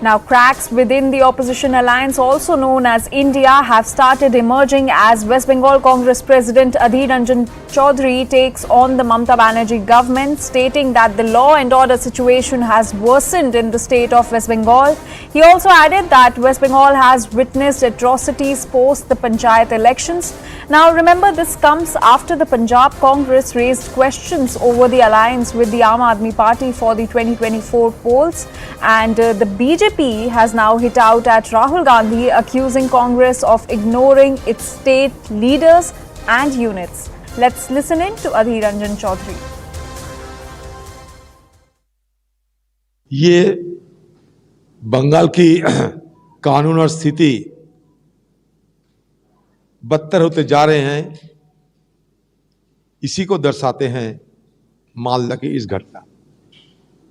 Now, cracks within the opposition alliance, also known as India, have started emerging as West Bengal Congress President Adhir Ranjan Chaudhary takes on the Mamata Banerjee government, stating that the law and order situation has worsened in the state of West Bengal. He also added that West Bengal has witnessed atrocities post the Panchayat elections. Now, remember, this comes after the Punjab Congress raised questions over the alliance with the Aam Aadmi Party for the 2024 polls, and the BJP has now hit out at Rahul Gandhi, accusing Congress of ignoring its state leaders and units. Let's listen in to Adhir Ranjan Chaudhary. ये बंगाल की कानून और स्थिति बदतर होते जा रहे हैं, इसी को दर्शाते हैं मालदा की इस घटना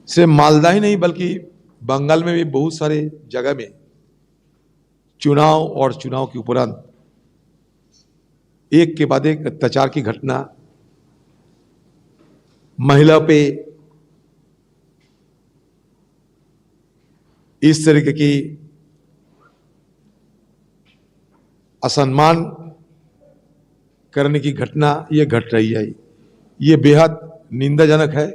से। मालदा ही नहीं बल्कि बंगाल में भी बहुत सारे जगह में चुनाव और चुनाव के उपरांत एक के बाद एक अत्याचार की घटना, महिला पे इस तरीके की असम्मान करने की घटना ये घट रही है। ये बेहद निंदाजनक है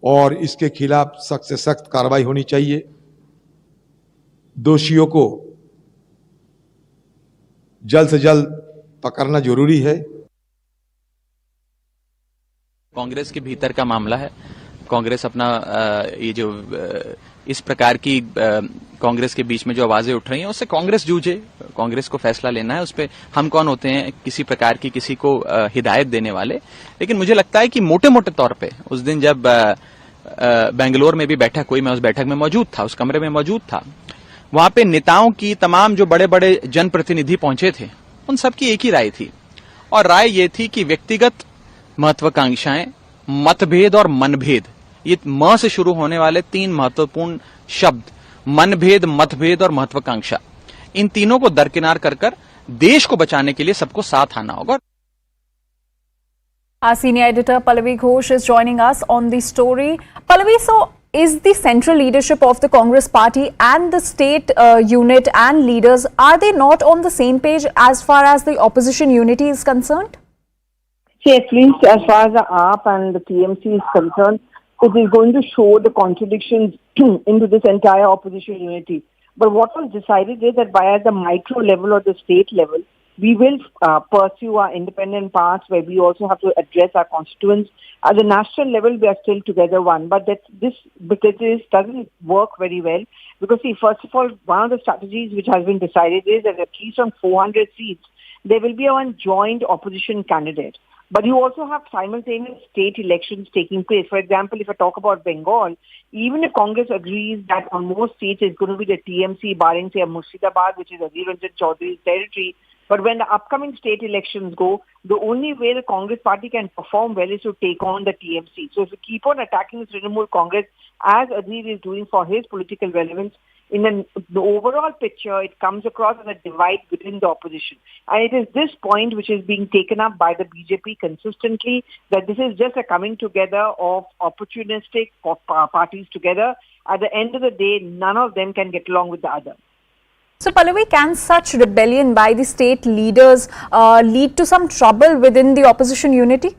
और इसके खिलाफ सख्त से सख्त कार्रवाई होनी चाहिए। दोषियों को जल्द से जल्द पकड़ना जरूरी है। कांग्रेस के भीतर का मामला है। कांग्रेस अपना ये जो इस प्रकार की कांग्रेस के बीच में जो आवाजें उठ रही हैं उससे कांग्रेस जूझे। कांग्रेस को फैसला लेना है, उस पर हम कौन होते हैं किसी प्रकार की किसी को हिदायत देने वाले। लेकिन मुझे लगता है कि मोटे मोटे तौर पे उस दिन जब बेंगलोर में भी बैठक हुई, मैं उस बैठक में मौजूद था, उस कमरे में मौजूद था। वहां पे नेताओं की तमाम जो बड़े बड़े जनप्रतिनिधि पहुंचे थे, उन सबकी एक ही राय थी, और राय ये थी कि व्यक्तिगत महत्वाकांक्षाएं, मतभेद और मनभेद, ये म से शुरू होने वाले तीन महत्वपूर्ण शब्द, मनभेद, मतभेद और महत्वाकांक्षा, इन तीनों को दरकिनार कर देश को बचाने के लिए सबको साथ आना होगा। Our senior editor Pallavi Ghosh is joining us on the story. Pallavi, so is the central leadership of the Congress party and the state unit and leaders, are they not on the same page as far as the opposition unity is concerned? See, at least as far as the AAP and the TMC is concerned, it is going to show the contradictions into this entire opposition unity. But what was decided is that by at the micro level or the state level, we will pursue our independent paths where we also have to address our constituents. At the national level, we are still together one. But this doesn't work very well. Because see, first of all, one of the strategies which has been decided is that at least on 400 seats, there will be one joint opposition candidate. But you also have simultaneous state elections taking place. For example, if I talk about Bengal, even if Congress agrees that on most seats it's going to be the TMC, barring say Murshidabad, which is Adhir Ranjan Chaudhary's territory, but when the upcoming state elections go, the only way the Congress party can perform well is to take on the TMC. So if we keep on attacking the Trinamool Congress, as Adhir is doing for his political relevance, in the overall picture, it comes across as a divide within the opposition. And it is this point which is being taken up by the BJP consistently, that this is just a coming together of opportunistic parties together. At the end of the day, none of them can get along with the other. So, Pallavi, can such rebellion by the state leaders lead to some trouble within the opposition unity?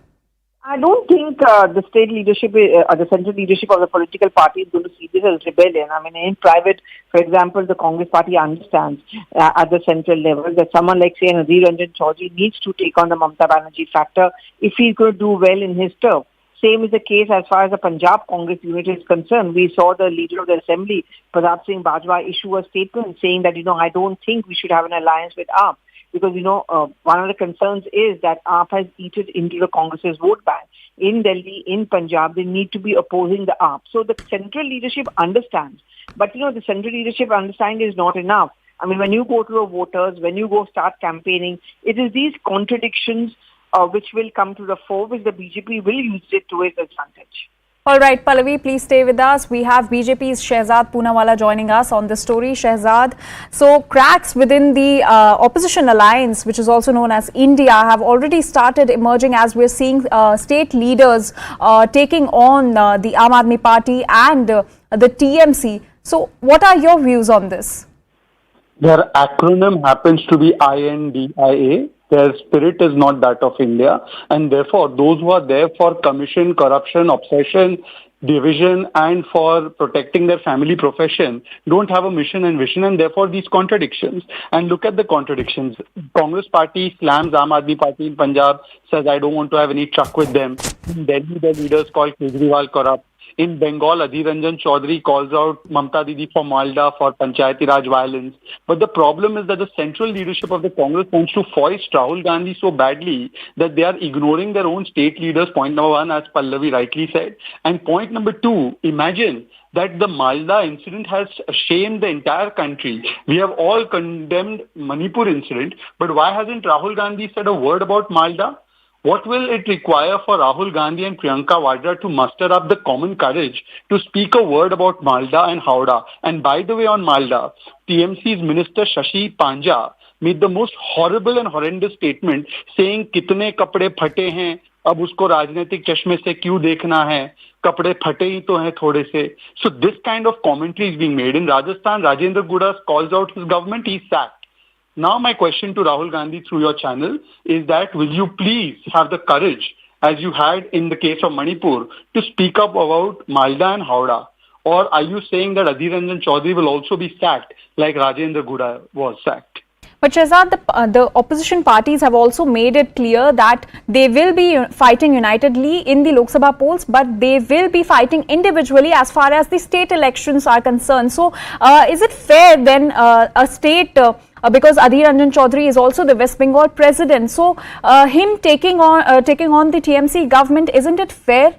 I don't think the state leadership or the central leadership of the political party is going to see this as rebellion. I mean, in private, for example, the Congress party understands at the central level that someone like, say, Adhir Ranjan Chaudhary needs to take on the Mamata Banerjee factor if he's going to do well in his term. Same is the case as far as the Punjab Congress unit is concerned. We saw the leader of the assembly, Pratap Singh Bajwa, issue a statement saying that, I don't think we should have an alliance with AAP. Because, one of the concerns is that AAP has eaten into the Congress's vote bank. In Delhi, in Punjab, they need to be opposing the AAP. So the central leadership understands. But, the central leadership understanding is not enough. I mean, when you go to the voters, when you go start campaigning, it is these contradictions which will come to the fore, which the BJP will use it to its advantage. All right, Pallavi, please stay with us. We have BJP's Shehzad Poonawala joining us on the story. Shehzad, so cracks within the opposition alliance, which is also known as India, have already started emerging as we're seeing state leaders taking on the Aam Aadmi Party and the TMC. So, what are your views on this? Their acronym happens to be INDIA. Their spirit is not that of India. And therefore, those who are there for commission, corruption, obsession, division, and for protecting their family profession don't have a mission and vision, and therefore these contradictions. And look at the contradictions. Congress party slams Aam Aadmi Party in Punjab, says, I don't want to have any truck with them. In Delhi, the leaders call Kejriwal corrupt. In Bengal, Adhir Ranjan Chaudhary calls out Mamta Didi for Malda for Panchayati Raj violence. But the problem is that the central leadership of the Congress wants to foist Rahul Gandhi so badly that they are ignoring their own state leaders, point number one, as Pallavi rightly said. And point number two, imagine that the Malda incident has shamed the entire country. We have all condemned Manipur incident, but why hasn't Rahul Gandhi said a word about Malda? What will it require for Rahul Gandhi and Priyanka Vadra to muster up the common courage to speak a word about Malda and Howrah? And by the way, on Malda, TMC's Minister Shashi Panja made the most horrible and horrendous statement saying, "Kitne kapde phate hain, ab usko rajnaitik chashme se kyun dekhna hai? Kapde phate hi to hain thode se." So this kind of commentary is being made. In Rajasthan, Rajendra Gudas calls out his government, he's sacked. Now my question to Rahul Gandhi through your channel is that will you please have the courage, as you had in the case of Manipur, to speak up about Malda and Howrah? Or are you saying that Adhir Ranjan Chaudhary will also be sacked like Rajendra Guda was sacked? But Shehzad, the opposition parties have also made it clear that they will be fighting unitedly in the Lok Sabha polls, but they will be fighting individually as far as the state elections are concerned. So, is it fair then a state, because Adhir Ranjan Chaudhary is also the West Bengal president, so him taking on the TMC government, isn't it fair?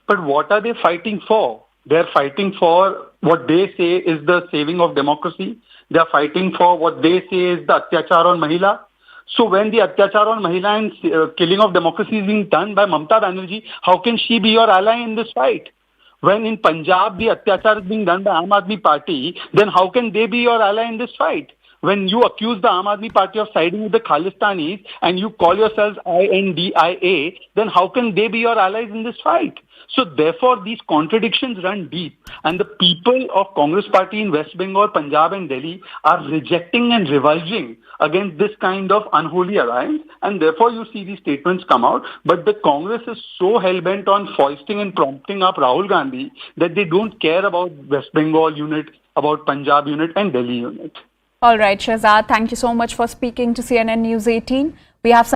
But what are they fighting for? They're fighting for what they say is the saving of democracy. They're fighting for what they say is the atyachar on Mahila. So when the atyachar on Mahila and killing of democracy is being done by Mamta Banerjee, how can she be your ally in this fight? When in Punjab the atyachar is being done by Aam Aadmi Party, then how can they be your ally in this fight? When you accuse the Aam Aadmi Party of siding with the Khalistanis and you call yourselves INDIA, then how can they be your allies in this fight? So therefore, these contradictions run deep, and the people of Congress party in West Bengal, Punjab and Delhi are rejecting and revulging against this kind of unholy alliance, and therefore you see these statements come out. But the Congress is so hell-bent on foisting and prompting up Rahul Gandhi that they don't care about West Bengal unit, about Punjab unit and Delhi unit. All right, Shehzad, thank you so much for speaking to CNN News 18. We have